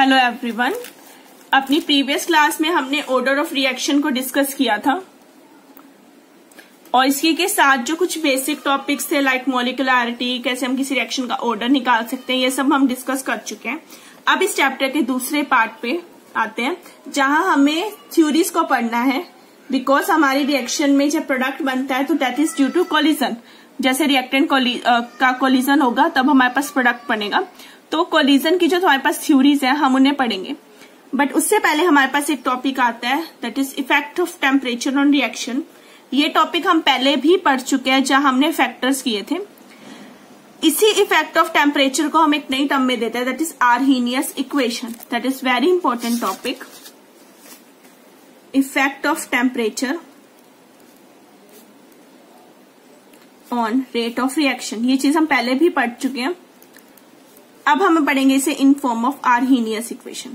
Hello everyone. अपनी previous class में हमने ऑर्डर ऑफ रिएक्शन को डिस्कस किया था और इसी के साथ जो कुछ बेसिक टॉपिक्स थे लाइक मॉलिक्यूलरिटी, कैसे हम किसी रिएक्शन का ऑर्डर निकाल सकते हैं, ये सब हम डिस्कस कर चुके हैं। अब इस चैप्टर के दूसरे पार्ट पे आते हैं जहां हमें थ्योरीज को पढ़ना है। बिकॉज हमारी रिएक्शन में जब प्रोडक्ट बनता है तो that is due to collision. जैसे रिएक्टेंट का कोलिजन होगा तब हमारे पास प्रोडक्ट बनेगा। तो कोलिजन की जो हमारे पास थ्योरीज है हम उन्हें पढ़ेंगे। बट उससे पहले हमारे पास एक टॉपिक आता है that is effect of temperature on reaction. ये टॉपिक हम पहले भी पढ़ चुके हैं जहां हमने फैक्टर्स किए थे। इसी इफेक्ट ऑफ टेम्परेचर को हम एक नई टर्म में देते हैं that is Arrhenius equation. That is very important topic, effect of temperature on rate of reaction. ये चीज हम पहले भी पढ़ चुके हैं। अब हम पढ़ेंगे इसे in form of Arrhenius equation.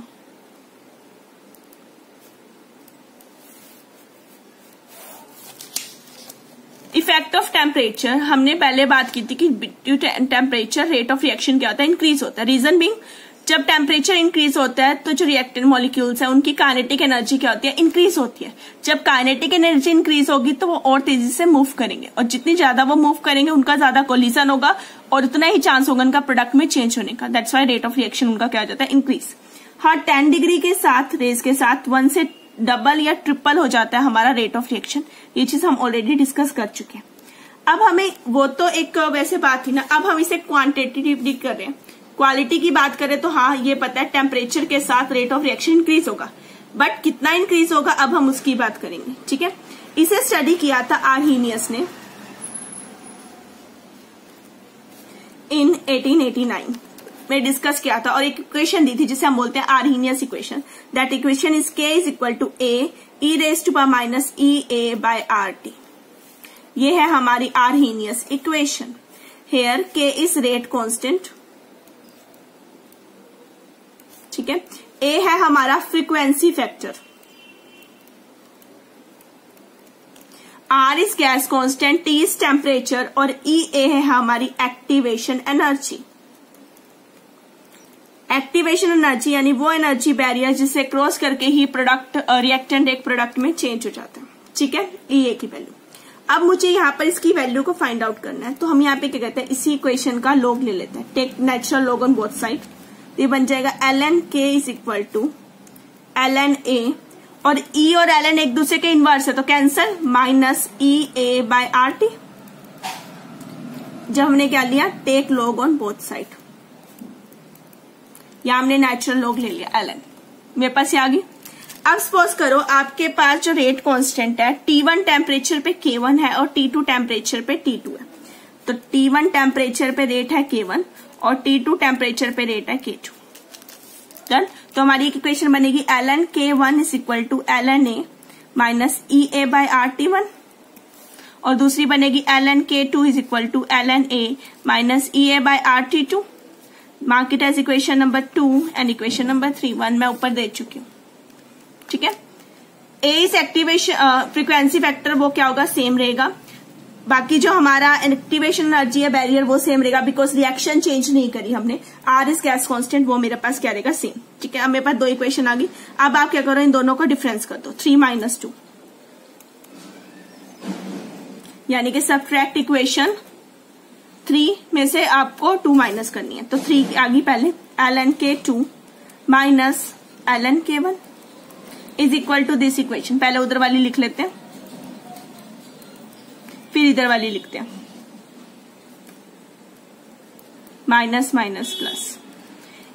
Effect of temperature हमने पहले बात की थी कि due to temperature rate of reaction क्या होता है, इंक्रीज होता है। रीजन बीइंग जब टेम्परेचर इंक्रीज होता है तो जो रिएक्टेंट मॉलिक्यूल्स है उनकी काइनेटिक एनर्जी क्या होती है, इंक्रीज होती है। जब काइनेटिक एनर्जी इंक्रीज होगी तो वो और तेजी से मूव करेंगे और जितनी ज्यादा वो मूव करेंगे उनका ज्यादा कोलिजन होगा और उतना ही चांस होगा उनका प्रोडक्ट में चेंज होने का। That's why rate of reaction उनका क्या हो जाता है, इंक्रीज। हर 10 डिग्री के साथ रेज के साथ 1 से डबल या ट्रिपल हो जाता है हमारा रेट ऑफ रिएक्शन। ये चीज हम ऑलरेडी डिस्कस कर चुके हैं। अब हमें वो तो एक वैसे बात थी ना, अब हम इसे क्वांटिटेटिवली कर रहे हैं। क्वालिटी की बात करें तो हाँ ये पता है टेम्परेचर के साथ रेट ऑफ रिएक्शन इंक्रीज होगा, बट कितना इंक्रीज होगा अब हम उसकी बात करेंगे। ठीक है, इसे स्टडी किया था आर्हेनियस ने इन 1889 में डिस्कस किया था और एक इक्वेशन दी थी जिसे हम बोलते हैं Arrhenius equation. That equation is K is equal to A e raise to power minus EA by RT। ये है हमारी Arrhenius equation. Here K is rate constant, ठीक है। A है हमारा frequency factor, R is gas constant, T is temperature और EA है हमारी एक्टिवेशन एनर्जी। एक्टिवेशन एनर्जी यानी वो एनर्जी बैरियर जिसे क्रॉस करके ही प्रोडक्ट रिएक्टेंट एक प्रोडक्ट में चेंज हो जाता है। ठीक है, EA की वैल्यू। अब मुझे यहाँ पर इसकी वैल्यू को फाइंड आउट करना है तो हम यहाँ पे क्या कहते हैं, इसी इक्वेशन का लॉग ले लेते हैं। Take natural log on both side. ये बन जाएगा ln K is equal to ln A और E और ln एक दूसरे के इनवर्स है तो cancel, minus EA by RT। जब हमने क्या लिया, take log on both side. यहां हमने नेचुरल लॉग ले लिया ln, मेरे पास ये आ गई। अब सपोज करो आपके पास जो रेट कांस्टेंट है T1 टेम्परेचर पे K1 है और T2 टेम्परेचर पे T2 है। तो T1 टेम्परेचर पे रेट है K1 और T2 टेम्परेचर पे रेट है K2। डन। तो हमारी इक्वेशन बनेगी ln K1 is equal to ln A minus EA by RT1 और दूसरी बनेगी ln K2 is equal to ln A minus EA by RT2। Mark it as equation number 2 and equation number 3। 1 मैं ऊपर दे चुकी हूँ। ठीक है, A is activation frequency factor, वो क्या होगा, सेम रहेगा। बाकी जो हमारा एक्टिवेशन एनर्जी है बैरियर वो सेम रहेगा बिकॉज रिएक्शन चेंज नहीं करी हमने। R इज गैस कांस्टेंट, वो मेरे पास क्या रहेगा, सेम। ठीक है, अब मेरे पास 2 इक्वेशन आ गई। अब आप क्या करो, इन दोनों को डिफरेंस कर दो, 3 माइनस 2 यानी कि सबट्रैक्ट इक्वेशन 3 में से आपको 2 माइनस करनी है। तो 3 आ गई पहले, ln K2 minus ln K1 is equal to this equation. पहले उधर वाली लिख लेते हैं फिर इधर वाली लिखते हैं, माइनस माइनस प्लस।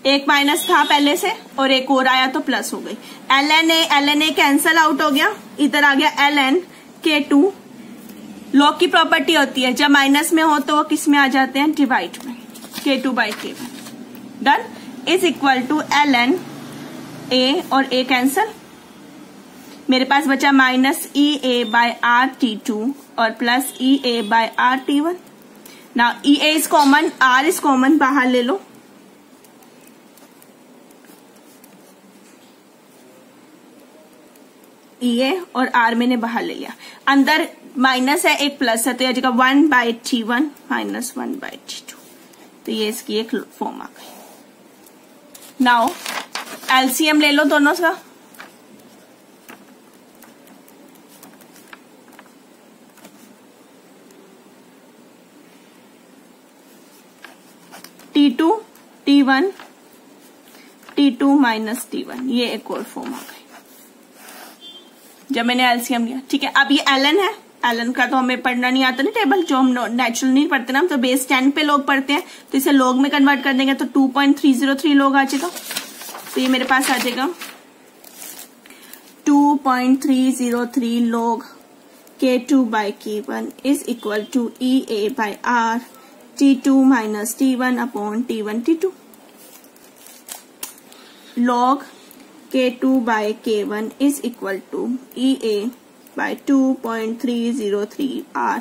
एक माइनस था पहले से और एक और आया तो प्लस हो गई। ln A कैंसल आउट हो गया, इधर आ गया ln K2। लॉग की प्रॉपर्टी होती है जब माइनस में हो तो वो किस में आ जाते हैं, डिवाइड में, K2 by K1। Done. Is equal to ln A और A कैंसल, मेरे पास बचा माइनस EA बाय RT2 और plus EA by RT1। Now EA is common, R is common, बाहर ले लो। EA और R मैंने बाहर ले लिया। अंदर माइनस है, एक प्लस है तो यह जगह 1 bye T1 minus 1 bye T2। तो ये इसकी एक फॉर्म आ गई। नाउ एलसीएम ले लो दोनों का। T2 T1 T2 minus T1, ये एक और फॉर्म आ गई जब मैंने एलसीएम लिया। ठीक है, अब ये एलन है, एलन का तो हमें पढ़ना नहीं आता ना टेबल, जो हम नेचुरल नहीं पढ़ते ना, हम तो बेस 10 पे लोग पढ़ते हैं, तो इसे लोग में कन्वर्ट कर देंगे तो 2.303 लोग आ जाएगा। तो ये मेरे पास आ जाएगा 2.303 लोग K2 by K1 is equal to EA by R T2 minus T1 upon T1 T2। log K2 by K1 is equal to EA by 2.303 R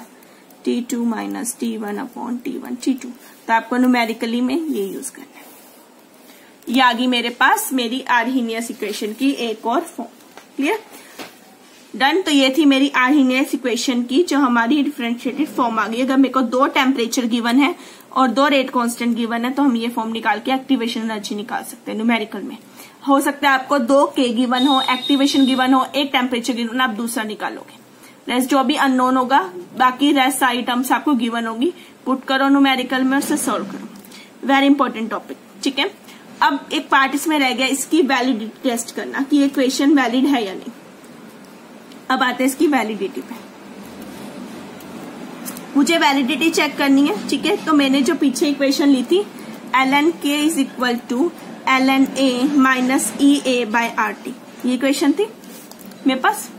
T2 minus T1 upon T1 T2। तो आपको numerically में ये use करना है। ये आ गई मेरे पास मेरी आर्हीनियस इक्वेशन की एक और फॉर्म। Clear, done. तो ये थी मेरी आर्हीनियस इक्वेशन की जो हमारी डिफरेंशिएटेड फॉर्म आ गई। अगर मेरे को 2 टेम्परेचर गिवन है और 2 रेट कांस्टेंट गिवन है तो हम ये फॉर्म निकाल के एक्टिवेशन एनर्जी निकाल सकते हैं न्यूमेरिकल में। हो सकता है आपको 2 K गिवन हो, एक्टिवेशन गिवन हो, 1 टेम्परेचर गिवन, आप दूसरा निकालोगे। रेस्ट जो भी अननोन होगा, बाकी रेस्ट सारी टर्म्स आपको गिवन होगी, पुट करो न्यूमेरिकल में, उससे सॉल्व करो। Very important topic. ठीक है, अब एक पार्ट इसमें रह गया, इसकी वैलिडिटी टेस्ट करना कि ये इक्वेशन वैलिड है या नहीं। अब आते हैं इसकी वैलिडिटी पे। मुझे वैलिडिटी चेक करनी है। ठीक है, तो मैंने जो पीछे इक्वेशन ली थी ln k is equal to ln a minus EA by RT, ये इक्वेशन थी मेरे पास।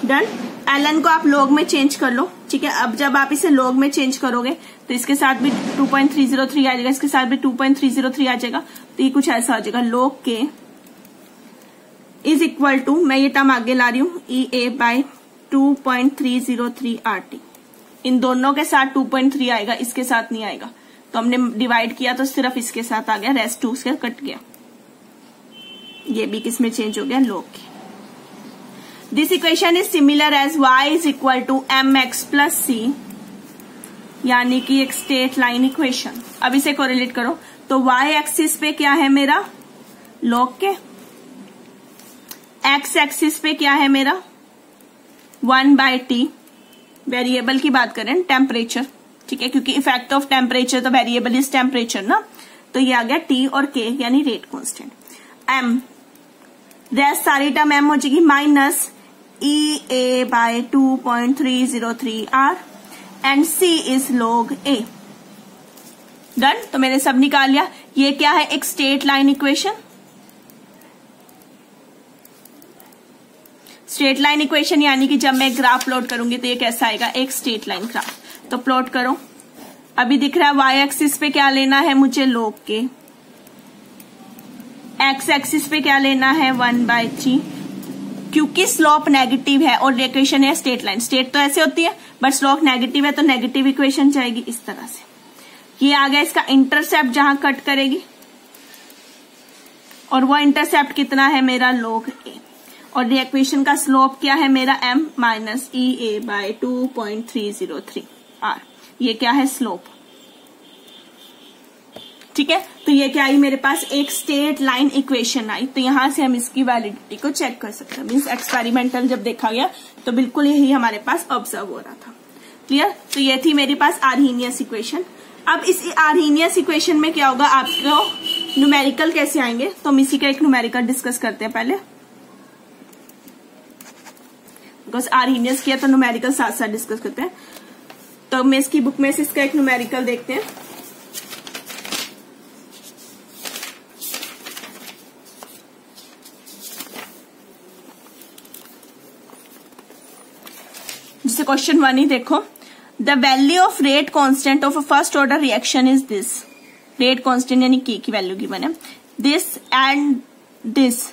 डन। ln को आप log में चेंज कर लो। ठीक है, अब जब आप इसे log में चेंज करोगे तो इसके साथ भी 2.303 आ जाएगा, इसके साथ भी 2.303 आ जाएगा, तो ये कुछ ऐसा आ जाएगा log k is equal to, मैं ये टर्म आगे ला रही हूँ, EA बाय 2.303 RT। इन दोनों के साथ 2.3 आएगा, इसके साथ नहीं आएगा, तो हमने डिवाइड किया तो सिर्फ इसके साथ आ गया, रेस्ट 2 से कट गया। ये भी किसमें चेंज हो गया, log K. This equation is similar as y is equal to mx plus c, यानी कि एक स्ट्रेट लाइन इक्वेशन। अब इसे कोरिलेट करो तो y एक्सिस पे क्या है मेरा, log के, x एक्सिस पे क्या है मेरा 1/T, वेरिएबल की बात करें टेम्परेचर। ठीक है, क्योंकि इफेक्ट ऑफ टेम्परेचर तो वेरिएबल इज टेम्परेचर ना, तो ये आ गया T और K यानी रेट कांस्टेंट। M रेस्ट सारी टर्म M हो जाएगी minus EA by 2.303 R and C is log A। डन। तो मैंने सब निकाल लिया। ये क्या है, एक straight line equation. Straight line equation यानी कि जब मैं ग्राफ प्लॉट करूंगी तो ये कैसा आएगा, एक स्ट्रेट लाइन ग्राफ। तो प्लॉट करो। अभी दिख रहा है y एक्सिस पे क्या लेना है मुझे, log के, x एक्सिस पे क्या लेना है 1/T, क्योंकि स्लोप नेगेटिव है और इक्वेशन है स्ट्रेट लाइन। स्ट्रेट तो ऐसे होती है बट स्लोप नेगेटिव है तो नेगेटिव इक्वेशन जाएगी इस तरह से। ये आ गया इसका इंटरसेप्ट जहां कट करेगी, और वो इंटरसेप्ट कितना है मेरा log A, और ये इक्वेशन का स्लोप क्या है मेरा m minus EA by 2.303 R। ये क्या है, स्लोप। ठीक है, तो ये क्या आई मेरे पास, एक स्ट्रेट लाइन इक्वेशन आई। तो यहां से हम इसकी वैलिडिटी को चेक कर सकते हैं। मीन्स एक्सपेरिमेंटल जब देखा गया तो बिल्कुल यही हमारे पास ऑब्जर्व हो रहा था। क्लियर। तो ये थी मेरे पास आर्हीनियस इक्वेशन। अब इस आर्हीनियस इक्वेशन में क्या होगा, आपको न्यूमेरिकल कैसे आएंगे, तो हम इसी का एक न्यूमेरिकल डिस्कस करते हैं पहले, बिकॉज आर्हीनियस किया तो न्यूमेरिकल साथ साथ डिस्कस करते हैं। तो मैं इसकी बुक में से इसका एक न्यूमेरिकल देखते हैं। जिसे क्वेश्चन 1 ही देखो, the value of rate constant of a first order reaction is this. Rate constant यानी के की वैल्यू गिवन है, this and this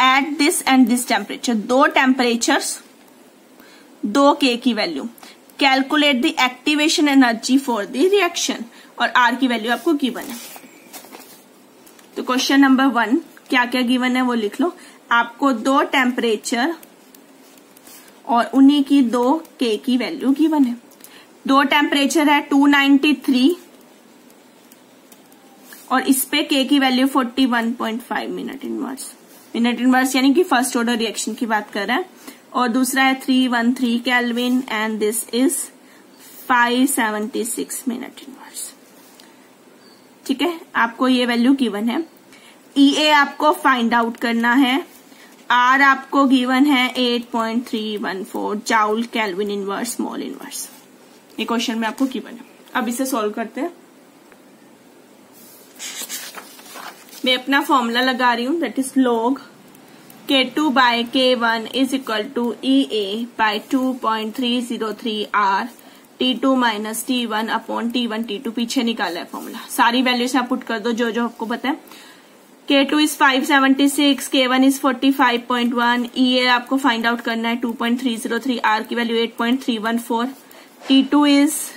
at this and this temperature, 2 temperatures 2 के की value. Calculate the activation energy for the reaction, और are की value आपको given है। तो क्वेश्चन नंबर 1 क्या क्या गिवन है वो लिख लो। आपको 2 टेम्परेचर और उन्हीं की 2 के की वैल्यू गिवन है। 2 टेम्परेचर है 293 और इस पे के की वैल्यू 41.5 मिनट इनवर्स यानी कि फर्स्ट ऑर्डर रिएक्शन की बात कर रहे हैं। और दूसरा है 313 kelvin and this is 576 minute inverse. ठीक है, आपको ये वैल्यू गिवन है। EA आपको फाइंड आउट करना है। R आपको गिवन है 8.314 joule kelvin inverse mole inverse. ये क्वेश्चन में आपको गिवन है। अब इसे सॉल्व करते हैं। मैं अपना फॉर्मूला लगा रही हूं, that is log K2 by K1 is equal to EA by 2.303 R T2 minus T1 upon T1 T2 पीछे निकाला है फॉर्मूला। सारी वैल्यूज आप पुट कर दो जो जो आपको पता है। K2 is 576, K1 is 45.1, EA आपको फाइंड आउट करना है 2.303, R की value 8.314, T2 is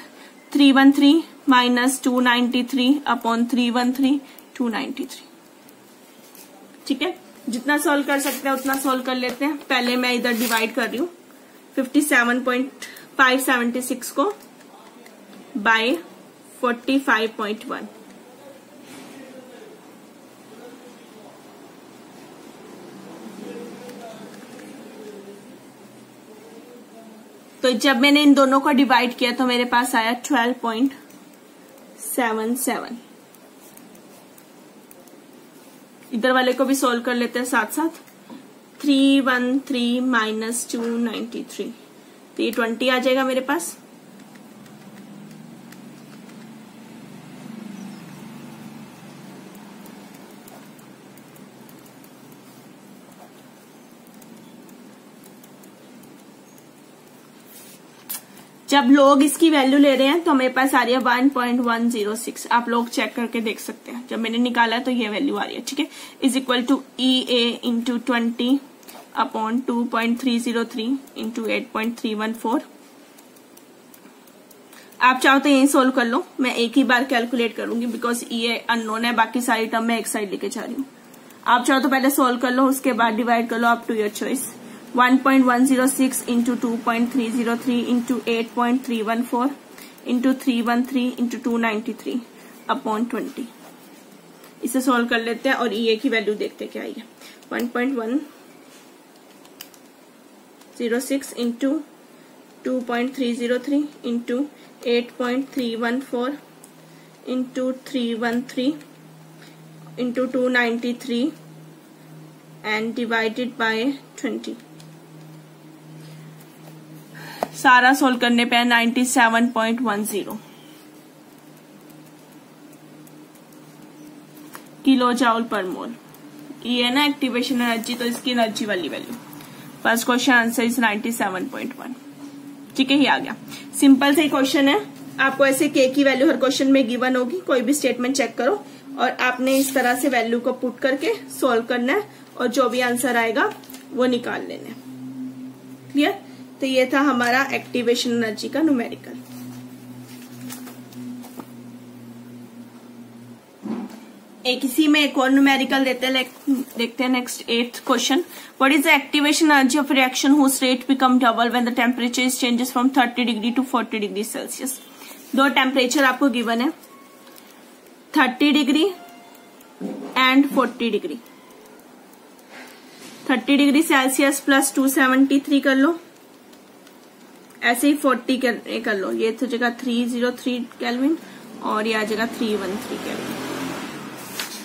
313 minus 293 upon 313 293। ठीक है, जितना सॉल्व कर सकते हैं उतना सॉल्व कर लेते हैं। पहले मैं इधर डिवाइड कर रही हूँ 57.576 को बाय 45.1। तो जब मैंने इन दोनों को डिवाइड किया तो मेरे पास आया 12.77। इधर वाले को भी सॉल्व कर लेते हैं साथ साथ। 313 माइनस 293 तो ये 20 आ जाएगा मेरे पास। जब लोग इसकी वैल्यू ले रहे हैं तो मेरे पास आ रही है 1.106। आप लोग चेक करके देख सकते हैं, जब मैंने निकाला है तो ये वैल्यू आ रही है। ठीक है, is equal to EA into 20 upon 2.303 into 8.314। आप चाहो तो यही सोल्व कर लो, मैं एक ही बार कैलकुलेट करूंगी बिकॉज EA अननोन है, बाकी सारी टर्म मैं एक साइड लेके जा रही हूँ। आप चाहो तो पहले सोल्व कर लो, उसके बाद डिवाइड कर लो, up to your choice. 1.106 into 2.303 into 8.314 into 313 into 293 upon 20। इसे सॉल्व कर लेते हैं और EA की वैल्यू देखते क्या आई है। 1.106 into 2.303 into 8.314 into 313 into 293 and divided by 20। सारा सोल्व करने पे 97.10 किलो जाउल पर मोल। ये है ना एक्टिवेशन एनर्जी, तो इसकी एनर्जी वाली value. First question answer is 97.1। ठीक है, ये आ गया। सिंपल से क्वेश्चन है, आपको ऐसे के की वैल्यू हर क्वेश्चन में गिवन होगी। कोई भी स्टेटमेंट चेक करो और आपने इस तरह से वैल्यू को पुट करके सोल्व करना है और जो भी आंसर आएगा वो निकाल लेना। क्लियर? तो ये था हमारा एक्टिवेशन एनर्जी का न्यूमेरिकल। एक इसी में एक और न्यूमेरिकल देखते हैं next 8th question. What is the activation energy of reaction whose rate become double when the temperature is changes from 30 degree to 40 degree Celsius. दो टेम्परेचर आपको गिवन है, 30 degree and 40 degree. 30 degree Celsius plus 273 कर लो, ऐसे ही 40 कर लो। ये तो जगह 303 kelvin और ये आ जाएगा 313 केल्विन।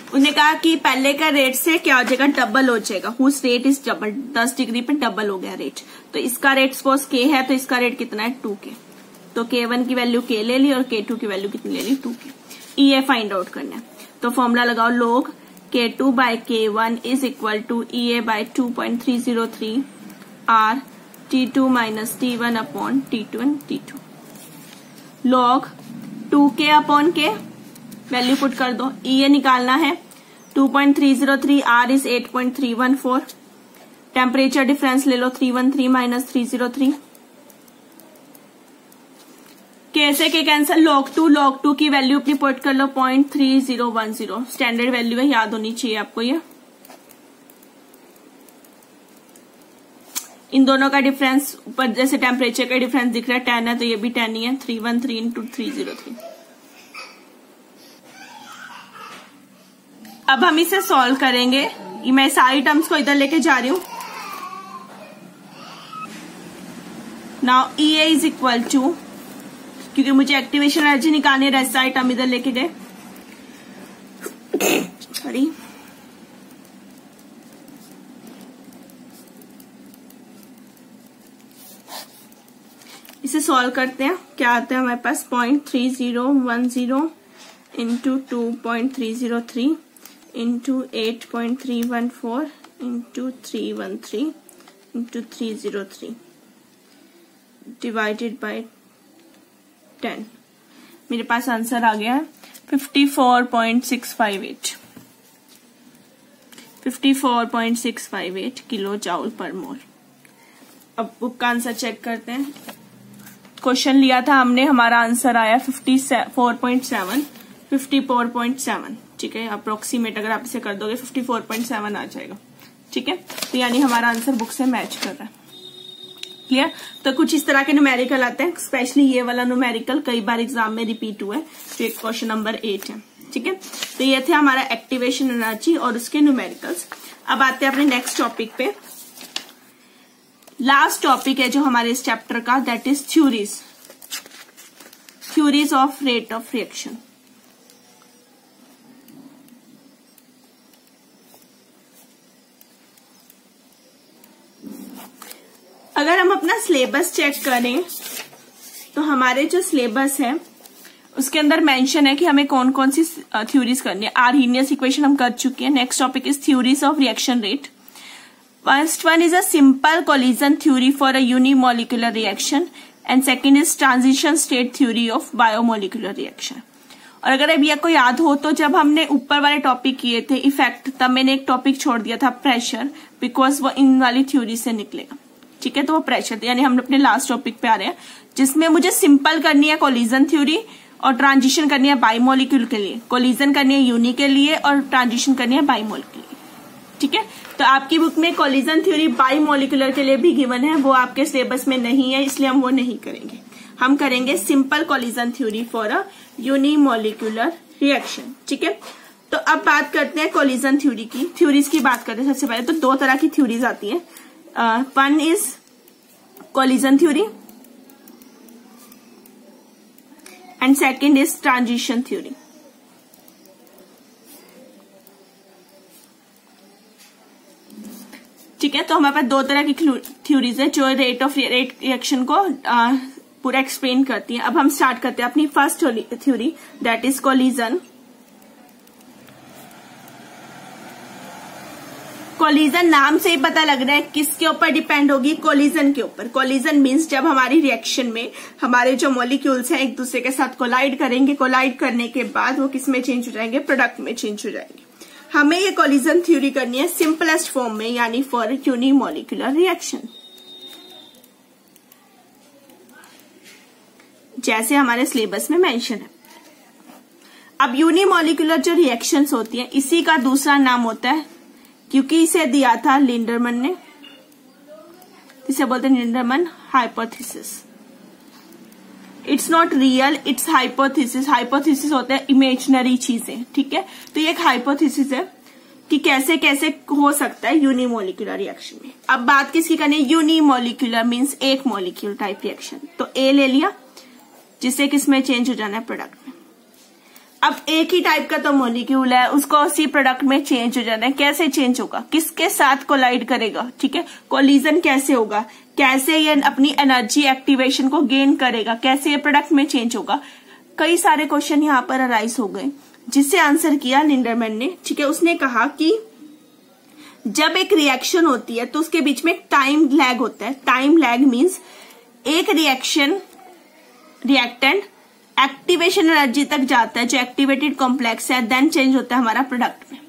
उन्होंने कहा कि पहले का रेट से क्या हो जाएगा, डबल हो जाएगा। Whose rate is double, 10 degree पे डबल हो गया रेट। तो इसका रेट सपोज K है तो इसका रेट कितना है 2K। तो K1 की वैल्यू K ले ली और K2 की वैल्यू कितनी ले ली 2K। EA फाइंड आउट करना है तो फॉर्मूला लगाओ, log K2 by K1 is equal to EA by 2.303 R T2 minus T1 upon T2 and T2। log 2K upon K value put कर दो। EA निकालना है 2.303, R is 8.314। टेम्परेचर डिफरेंस ले लो 313 minus 303। कैसे के कैंसिल, log 2 की value अपनी put कर लो 0.3010। स्टैंडर्ड वैल्यू है, याद होनी चाहिए आपको ये। इन दोनों का डिफरेंस ऊपर जैसे टेम्परेचर का डिफरेंस दिख रहा है 10 है तो ये भी 10 ही है। 313 इंटू 303 अब हम इसे सॉल्व करेंगे। मैं सारी टर्म्स को इधर लेके जा रही हूं। Now EA is equal to, क्योंकि मुझे एक्टिवेशन एनर्जी निकालनी है, रेस्ट सारी टर्म इधर लेके गए। सॉरी, इसे सॉल्व करते हैं। क्या आता है हमारे पास 0.3010 into 2.303 into 8.314 into 313 into 303 divided by 10। मेरे पास आंसर आ गया है 54.658 किलो जूल पर मोल। अब बुक का आंसर चेक करते हैं। क्वेश्चन लिया था हमने, हमारा आंसर आया 54.7, ठीक है। अप्रोक्सीमेट अगर आप इसे कर दोगे 54.7 आ जाएगा, ठीक है। तो यानी हमारा आंसर बुक से मैच कर रहा है। क्लियर? तो कुछ इस तरह के न्यूमेरिकल आते हैं, स्पेशली ये वाला न्यूमेरिकल कई बार एग्जाम में रिपीट हुआ है, जो एक क्वेश्चन नंबर 8 है, ठीक है। तो ये थे हमारा एक्टिवेशन एनर्जी और उसके न्यूमेरिकल्स। अब आते हैं अपने नेक्स्ट टॉपिक पे। लास्ट टॉपिक है जो हमारे इस चैप्टर का, that is theories of rate of reaction. अगर हम अपना सिलेबस चेक करें तो हमारे जो सिलेबस है उसके अंदर मेंशन है कि हमें कौन कौन सी थ्योरीज करनी है। आर्हेनियस इक्वेशन हम कर चुके हैं। Next topic is theories of reaction rate. First one is a simple collision theory for a unimolecular reaction and second is transition state theory of biomolecular reaction। और अगर अब ये को याद हो तो जब हमने ऊपर वाले टॉपिक किए थे इफेक्ट, तब मैंने एक टॉपिक छोड़ दिया था प्रेशर, बिकॉज वो इन वाली थ्योरी से निकलेगा, ठीक है। तो वो प्रेशर, यानी हम अपने लास्ट टॉपिक पे आ रहे हैं जिसमें मुझे सिंपल करनी है कोलिजन थ्योरी और ट्रांजिशन करनी है बाइमोलिक्यूल के लिए। कोलिजन करनी है यूनि के लिए और ट्रांजिशन करनी है बाइमोल के लिए, ठीक है। तो आपकी बुक में कोलिजन थ्योरी बाइमोलिकुलर के लिए भी गिवन है, वो आपके सिलेबस में नहीं है, इसलिए हम वो नहीं करेंगे। हम करेंगे simple collision theory for a unimolecular reaction, ठीक है। तो अब बात करते हैं कोलिजन थ्योरी की। थ्योरीज की बात करते हैं। सबसे पहले तो दो तरह की थ्योरीज आती है। One is collision theory and second is transition theory. ठीक है, तो हमारे पास दो तरह की थ्योरीज है जो रेट रिएक्शन को पूरा एक्सप्लेन करती है। अब हम स्टार्ट करते हैं अपनी first theory, that is collision. Collision नाम से ही पता लग रहा है किसके ऊपर डिपेंड होगी, कोलिजन के ऊपर। कोलिजन मीन्स जब हमारी रिएक्शन में हमारे जो मॉलिक्यूल्स हैं एक दूसरे के साथ कोलाइड करेंगे, कोलाइड करने के बाद वो किस में चेंज हो जाएंगे, प्रोडक्ट में चेंज हो जाएंगे। हमें ये कोलिजन थ्योरी करनी है सिंपलेस्ट फॉर्म में, यानी फॉर यूनिमोलिकुलर रिएक्शन, जैसे हमारे सिलेबस में मेंशन है। अब यूनिमोलिकुलर जो रिएक्शंस होती है इसी का दूसरा नाम होता है, क्योंकि इसे दिया था लिंडरमैन ने, इसे बोलते हैं Lindemann hypothesis. It's not real, it's hypothesis. Hypothesis होता है इमेजिनरी चीजें, ठीक है। तो ये एक हाइपोथेसिस है कि कैसे कैसे हो सकता है यूनिमोलिकुलर रिएक्शन में। अब बात किसकी करनी है, यूनिमोलिकुलर मीन्स एक मॉलिक्यूल टाइप रिएक्शन। तो ए ले लिया, जिससे किसमें चेंज हो जाना है, प्रोडक्ट में। अब एक ही टाइप का तो मॉलिक्यूल है, उसको उसी प्रोडक्ट में चेंज हो जाना है। कैसे चेंज होगा, किसके साथ कोलाइड करेगा, ठीक है। कोलिजन कैसे होगा, कैसे ये अपनी एनर्जी एक्टिवेशन को गेन करेगा, कैसे ये प्रोडक्ट में चेंज होगा। कई सारे क्वेश्चन यहाँ पर अराइज हो गए, जिससे आंसर किया लिंडरमैन ने, ठीक है। उसने कहा कि जब एक रिएक्शन होती है तो उसके बीच में एक टाइम लैग होता है। टाइम लैग मीन्स एक रिएक्टेंट एक्टिवेशन एनर्जी तक जाता है, जो एक्टिवेटेड कॉम्प्लेक्स है, देन चेंज होता है हमारा प्रोडक्ट में,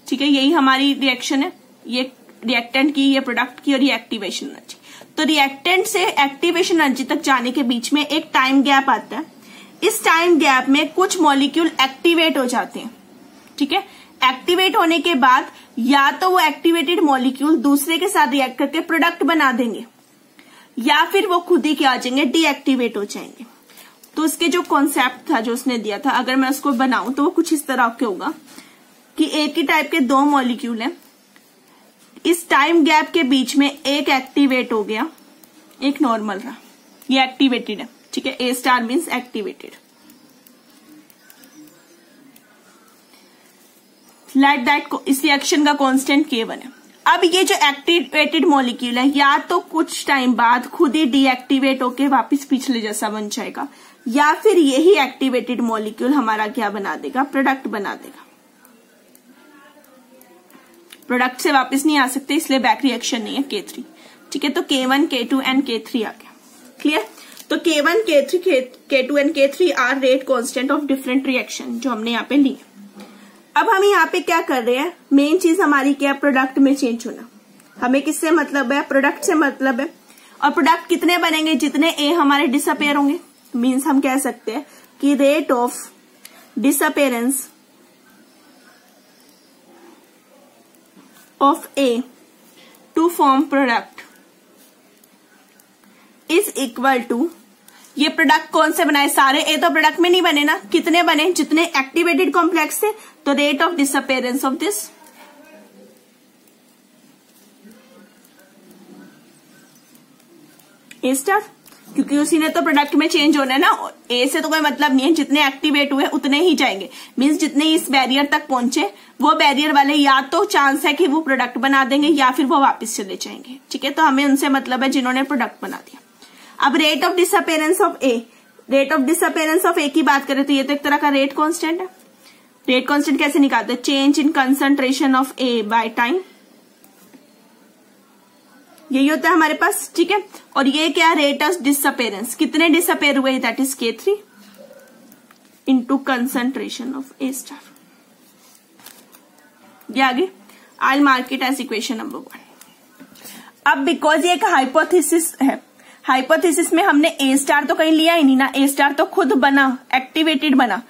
ठीक है। यही हमारी रिएक्शन है, ये रिएक्टेंट की, ये प्रोडक्ट की, और ये एक्टिवेशन एनर्जी। तो रिएक्टेंट से एक्टिवेशन एनर्जी तक जाने के बीच में एक टाइम गैप आता है। इस टाइम गैप में कुछ मॉलिक्यूल एक्टिवेट हो जाते हैं, ठीक है। एक्टिवेट होने के बाद या तो वो एक्टिवेटेड मॉलिक्यूल दूसरे के साथ रिएक्ट करके प्रोडक्ट बना देंगे, या फिर वो खुद ही क्या आ जाएंगे, डीएक्टिवेट हो जाएंगे। तो उसके जो कॉन्सेप्ट था जो उसने दिया था, अगर मैं उसको बनाऊं तो वो कुछ इस तरह के होगा कि एक ही टाइप के दो मॉलिक्यूल हैं, इस टाइम गैप के बीच में एक एक्टिवेट हो गया, एक नॉर्मल रहा, ये एक्टिवेटेड है, ठीक है। A star means activated. Let that, इस रिएक्शन का कांस्टेंट K1 है। अब ये जो एक्टिवेटेड मॉलिक्यूल है या तो कुछ टाइम बाद खुद ही डीएक्टिवेट होके वापस पिछले जैसा बन जाएगा, या फिर यही एक्टिवेटेड मॉलिक्यूल हमारा क्या बना देगा, प्रोडक्ट बना देगा। प्रोडक्ट से वापस नहीं आ सकते, इसलिए बैक रिएक्शन नहीं है K3, ठीक है। तो K1, K2 एंड K3 आ गया, क्लियर। तो K1, K3, K2 and K3 are rate constant of different reaction, जो हमने यहाँ पे ली। अब हम यहाँ पे क्या कर रहे हैं, मेन चीज हमारी क्या है, प्रोडक्ट में चेंज होना। हमें किससे मतलब है, प्रोडक्ट से मतलब है। और प्रोडक्ट कितने बनेंगे, जितने ए हमारे डिसअपेयर होंगे। मीन्स हम कह सकते हैं कि rate of disappearance of A to form product is equal to, ये प्रोडक्ट कौन से बनाए, सारे ए तो प्रोडक्ट में नहीं बने ना, कितने बने, जितने एक्टिवेटेड कॉम्प्लेक्स थे। तो rate of disappearance of this A star, क्योंकि उसी ने तो प्रोडक्ट में चेंज होना है ना, ए से तो कोई मतलब नहीं है, जितने एक्टिवेट हुए उतने ही जाएंगे। मीन्स जितने इस बैरियर तक पहुंचे, वो बैरियर वाले या तो चांस है कि वो प्रोडक्ट बना देंगे या फिर वो वापस चले जाएंगे, ठीक है। तो हमें उनसे मतलब है जिन्होंने प्रोडक्ट बना दिया। अब rate of disappearance of A, rate of disappearance of A की बात करें तो ये तो एक तरह का रेट कांस्टेंट है। रेट कांस्टेंट कैसे निकालते हैं, change in concentration of A by time, यही होता है हमारे पास, ठीक है। और ये क्या, रेट ऑफ डिसअपेरेंस, कितने डिसअपेयर हुए, that is K3 into concentration of A star. ये आगे आई mark it as equation number 1। अब बिकॉज ये एक हाइपोथेसिस है, हाइपोथेसिस में हमने ए स्टार तो कहीं लिया ही नहीं ना, ए स्टार तो खुद बना, एक्टिवेटेड बना,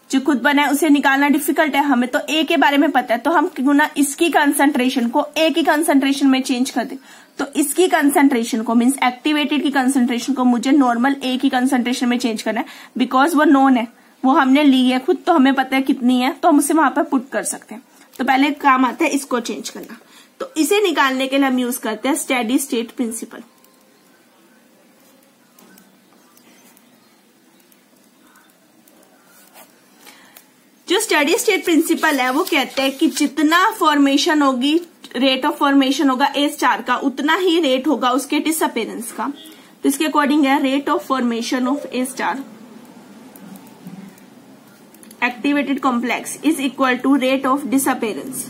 जो खुद बना है उसे निकालना डिफिकल्ट है। हमें तो ए के बारे में पता है, तो हम क्यों ना इसकी कंसंट्रेशन को ए की कंसंट्रेशन में चेंज कर दे। तो इसकी कंसंट्रेशन को, मीन्स एक्टिवेटेड की कंसंट्रेशन को मुझे नॉर्मल ए की कंसंट्रेशन में चेंज करना है, बिकॉज वो नोन है, वो हमने ली है खुद, तो हमें पता है कितनी है, तो हम उसे वहां पर पुट कर सकते हैं। तो पहले काम आता है इसको चेंज करना। तो इसे निकालने के लिए हम यूज करते हैं स्टेडी स्टेट प्रिंसिपल। जो स्टेडी स्टेट प्रिंसिपल है वो कहते हैं कि जितना फॉर्मेशन होगी, रेट ऑफ फॉर्मेशन होगा ए स्टार का, उतना ही रेट होगा उसके डिसअपेरेंस का। तो इसके अकॉर्डिंग है rate of formation of A star activated complex is equal to rate of disappearance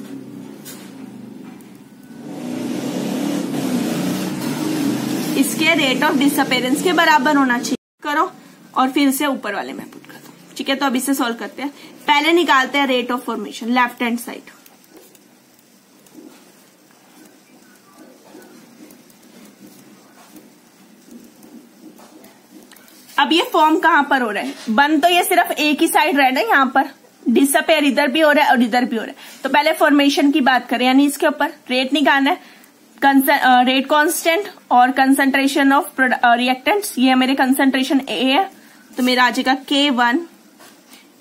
इसके रेट ऑफ डिसअपेरेंस के बराबर होना चाहिए। करो और फिर इसे ऊपर वाले में पुट कर दो, ठीक है। तो अब इसे सॉल्व करते हैं। पहले निकालते हैं rate of formation, left hand side. अब ये फॉर्म कहां पर हो रहा है, बन तो ये सिर्फ एक ही साइड रह रहा है, यहां पर डिसअपेयर इधर भी हो रहा है और इधर भी हो रहा है। तो पहले फॉर्मेशन की बात करें, यानी इसके ऊपर रेट निकालना है, रेट कांस्टेंट और कंसंट्रेशन ऑफ रिएक्टेंट्स। ये मेरे कंसंट्रेशन ए है, तो मेरा आ जाएगा K1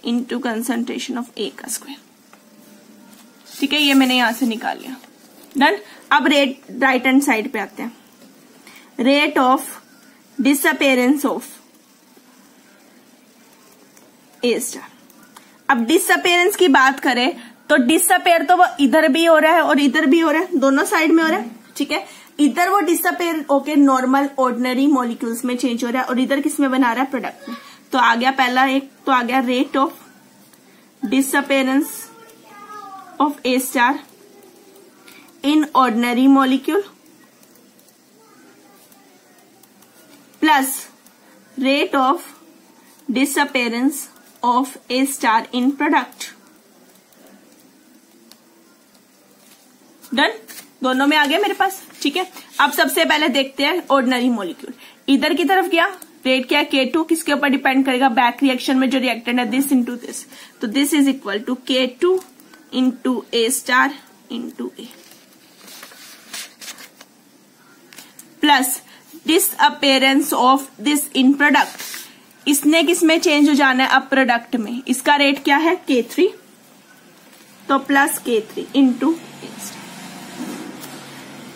इंटू कंसंट्रेशन ऑफ ए का स्क्वायर, ठीक है। ये मैंने यहां से निकाल लिया, डन। अब रेट राइट हैंड साइड पे आते हैं, rate of disappearance of A star. अब डिसअपेरेंस की बात करें तो डिसअपेयर तो वो इधर भी हो रहा है और इधर भी हो रहा है, दोनों साइड में हो रहा है, ठीक है। इधर वो डिसअपेयर होके नॉर्मल ऑर्डिनरी मॉलिक्यूल्स में चेंज हो रहा है और इधर किस में बना रहा है, प्रोडक्ट में। तो आ गया पहला एक, तो आ गया rate of disappearance of A star in ordinary molecule plus rate of disappearance of A star in product, done. दोनों में आ गया मेरे पास, ठीक है। अब सबसे पहले देखते हैं ऑर्डिनरी मॉलिक्यूल। इधर की तरफ गया, रेट क्या है K2, किसके ऊपर डिपेंड करेगा, बैक रिएक्शन में जो रिएक्टेंट है दिस इंटू दिस, तो this is equal to K2 into A star into A plus disappearance of this in product. इसने किस में चेंज हो जाना है, अब प्रोडक्ट में। इसका रेट क्या है K3 तो plus K3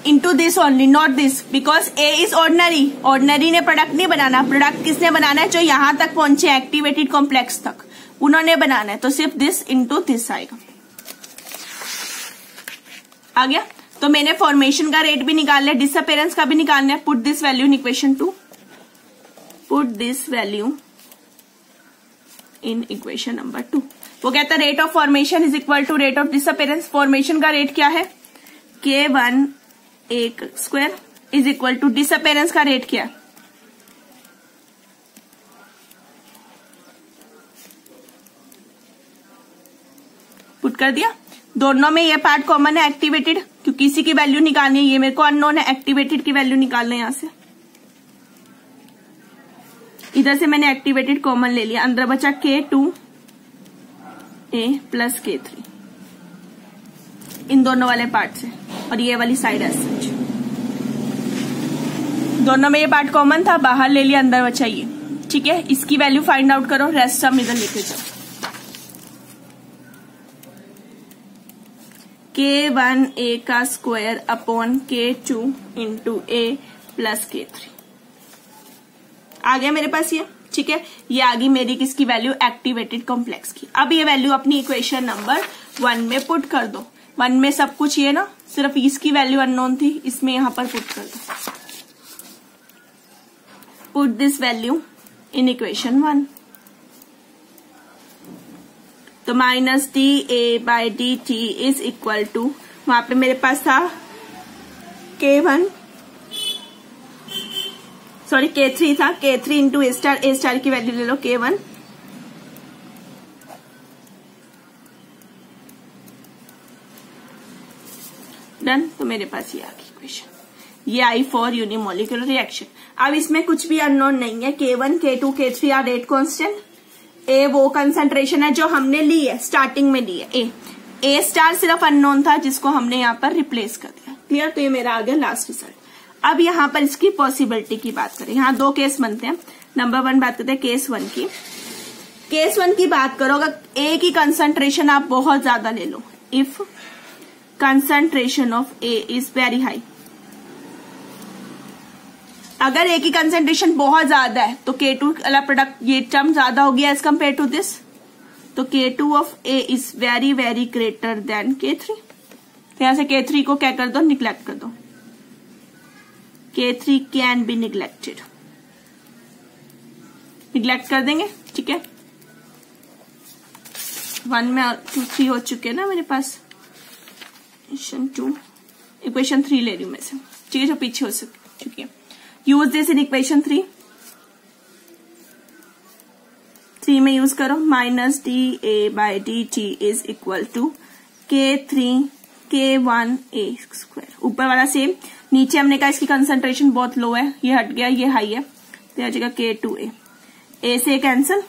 into this only, not this, because A is ordinary. Ordinary ने प्रोडक्ट नहीं बनाना, प्रोडक्ट किसने बनाना है? जो यहां तक पहुंचे एक्टिवेटेड कॉम्प्लेक्स तक, उन्होंने बनाना है। तो सिर्फ दिस इंटू दिस आएगा। आ गया? तो मैंने फॉर्मेशन का रेट भी निकालना है, डिसअपेरेंस का भी निकालना है। Put this value in equation 2, put this value in equation number 2। वो कहता है rate of formation is equal to rate of disappearance. Formation का रेट क्या है? K1 A square is equal to disappearance का रेट क्या है? पुट कर दिया। दोनों में ये पार्ट कॉमन है एक्टिवेटेड, क्योंकि इसी की वैल्यू निकालनी है। ये मेरे को अननोन है, एक्टिवेटेड की वैल्यू निकालना है। यहां से इधर से मैंने एक्टिवेटेड कॉमन ले लिया, अंदर बचा K2 A प्लस K3 इन दोनों वाले पार्ट से, और ये वाली साइड है सच। दोनों में ये पार्ट कॉमन था, बाहर ले लिया, अंदर बचा ये। ठीक है, इसकी वैल्यू फाइंड आउट करो, रेस्ट सब इधर लेके जाओ। K1 A का square upon K2 into A plus K3 आ गया मेरे पास ये। ठीक है, ये आ गई मेरी किसकी वैल्यू? एक्टिवेटेड कॉम्प्लेक्स की। अब ये वैल्यू अपनी इक्वेशन नंबर 1 में पुट कर दो। 1 में सब कुछ ये ना, सिर्फ इसकी वैल्यू अननोन थी, इसमें यहां पर पुट कर दो। Put this value in equation 1। तो minus dA/dt is equal to, वहां पे मेरे पास था K3 था, K3 इंटू A स्टार की वैल्यू ले लो K1 डन। तो मेरे पास ये आ गई इक्वेशन, ये आई फॉर यूनिमोलिकुलर रिएक्शन। अब इसमें कुछ भी अननोन नहीं है। K1 K2 K3 are rate constant. ए वो कंसंट्रेशन है जो हमने ली है, स्टार्टिंग में ली है। ए स्टार सिर्फ अननोन था, जिसको हमने यहाँ पर रिप्लेस कर दिया। क्लियर? तो ये मेरा आ गया लास्ट रिजल्ट। अब यहाँ पर इसकी पॉसिबिलिटी की बात करें, यहाँ 2 केस बनते हैं। नंबर 1 बात करते हैं केस 1 की। केस 1 की बात करो, अगर ए की कंसंट्रेशन आप बहुत ज्यादा ले लो, if concentration of A is very high, अगर ए की कंसेंट्रेशन बहुत ज्यादा है तो K2 वाला प्रोडक्ट, ये टर्म ज्यादा हो गया एज कम्पेयर टू दिस, तो K2 of A is very very greater than K3। तो यहां से K3 को क्या कर दो? निग्लेक्ट कर दो। K3 can be neglected, neglect कर देंगे। ठीक है, 1 में 2 3 हो चुके हैं ना मेरे पास। इक्वेशन 3 ले रही हूं मैं से। ठीक है, जो पीछे हो चुकी है। यूज दिस इन इक्वेशन 3 में यूज करो। Minus dA/dt is equal to K3 K1 A square. ऊपर वाला सेम, नीचे हमने कहा इसकी कंसंट्रेशन बहुत लो है, ये हट गया, ये हाई है, तो आ जाएगा K2A। A से cancel,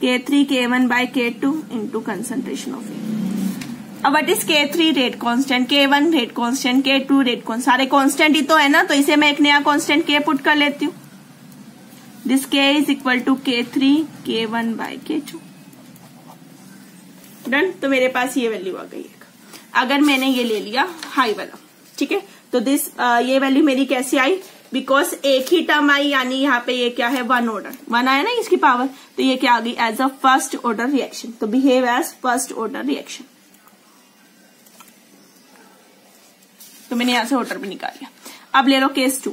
K3 K1 by K2 into concentration of A। अब what is K3 rate constant, K1 rate constant, K2 rate constant, सारे कांस्टेंट ही तो है ना, तो इसे मैं एक नया कांस्टेंट K पुट कर लेती हूँ। This K is equal to K3 K1 by K2 done. तो मेरे पास ये वैल्यू आ गई है। अगर मैंने ये ले लिया हाई वाला, ठीक है, तो दिस ये वैल्यू मेरी कैसे आई? बिकॉज एक ही टर्म आई, यानी यहाँ पे ये क्या है? 1 ऑर्डर, 1 आया ना इसकी पावर, तो ये क्या आ गई? As a first order reaction. तो behave as first order reaction. तो मैंने यहां से ऑर्डर भी निकाल लिया। अब ले लो केस 2।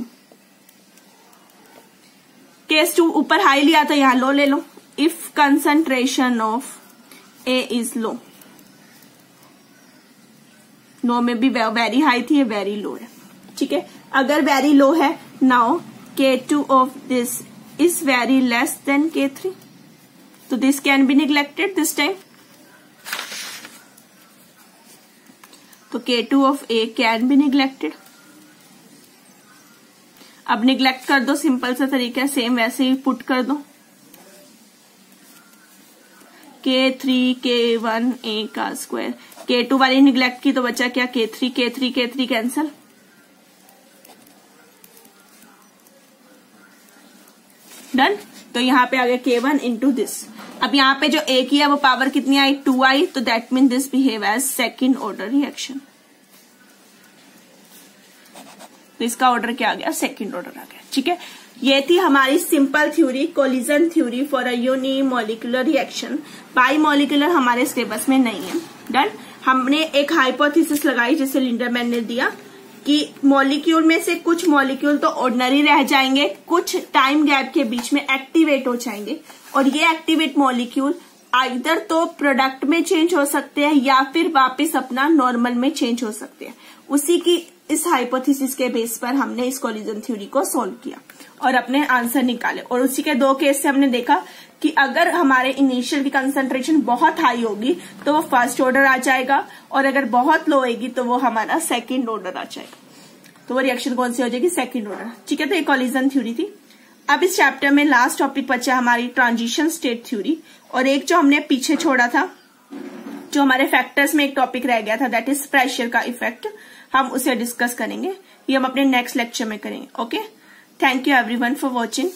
केस 2 ऊपर हाई लिया था, यहां लो ले लो। If concentration of A is low, no में भी वेरी हाई थी, ये वेरी लो है। ठीक है, अगर वेरी लो है, now K2 of this is very less than K3, तो this can be neglected this time. तो K2 of A can be neglected. अब निग्लेक्ट कर दो, सिंपल सा तरीका है, सेम वैसे ही पुट कर दो। K3 K1 A का स्क्वायर, K2 वाली निग्लेक्ट की तो बचा क्या? K3 K3 K3 cancel. Done. तो यहां पे आ गया K1 इंटू दिस। अब यहाँ पे जो ए की है वो पावर कितनी आई, 2 आई, तो that mean this behave as second order reaction. तो इसका ऑर्डर क्या आ गया, सेकेंड ऑर्डर आ गया। ठीक है, ये थी हमारी simple theory, collision theory for a unimolecular reaction. Bimolecular हमारे सिलेबस में नहीं है। डन। हमने एक हाइपोथेसिस लगाई जिसे लिंडरमैन ने दिया कि मॉलिक्यूल में से कुछ मॉलिक्यूल तो ऑर्डिनरी रह जाएंगे, कुछ टाइम गैप के बीच में एक्टिवेट हो जाएंगे, और ये एक्टिवेट मॉलिक्यूल आइदर तो प्रोडक्ट में चेंज हो सकते हैं या फिर वापस अपना नॉर्मल में चेंज हो सकते हैं। उसी की इस हाइपोथेसिस के बेस पर हमने इस कोलिजन थ्योरी को सॉल्व किया और अपने आंसर निकाले। और उसी के 2 केस से हमने देखा कि अगर हमारे इनिशियल की कंसंट्रेशन बहुत हाई होगी तो वो फर्स्ट ऑर्डर आ जाएगा, और अगर बहुत लो होगी तो वो हमारा सेकेंड ऑर्डर आ जाएगा। तो वो रिएक्शन कौन सी हो जाएगी, सेकेंड ऑर्डर। ठीक है, तो ये कोलिजन थ्योरी थी। अब इस चैप्टर में लास्ट टॉपिक बचा हमारी ट्रांजिशन स्टेट थ्योरी, और एक जो हमने पीछे छोड़ा था, जो हमारे फैक्टर्स में एक टॉपिक रह गया था, दैट इज प्रेशर का इफेक्ट, हम उसे डिस्कस करेंगे। ये हम अपने नेक्स्ट लेक्चर में करेंगे। Okay, thank you everyone for watching.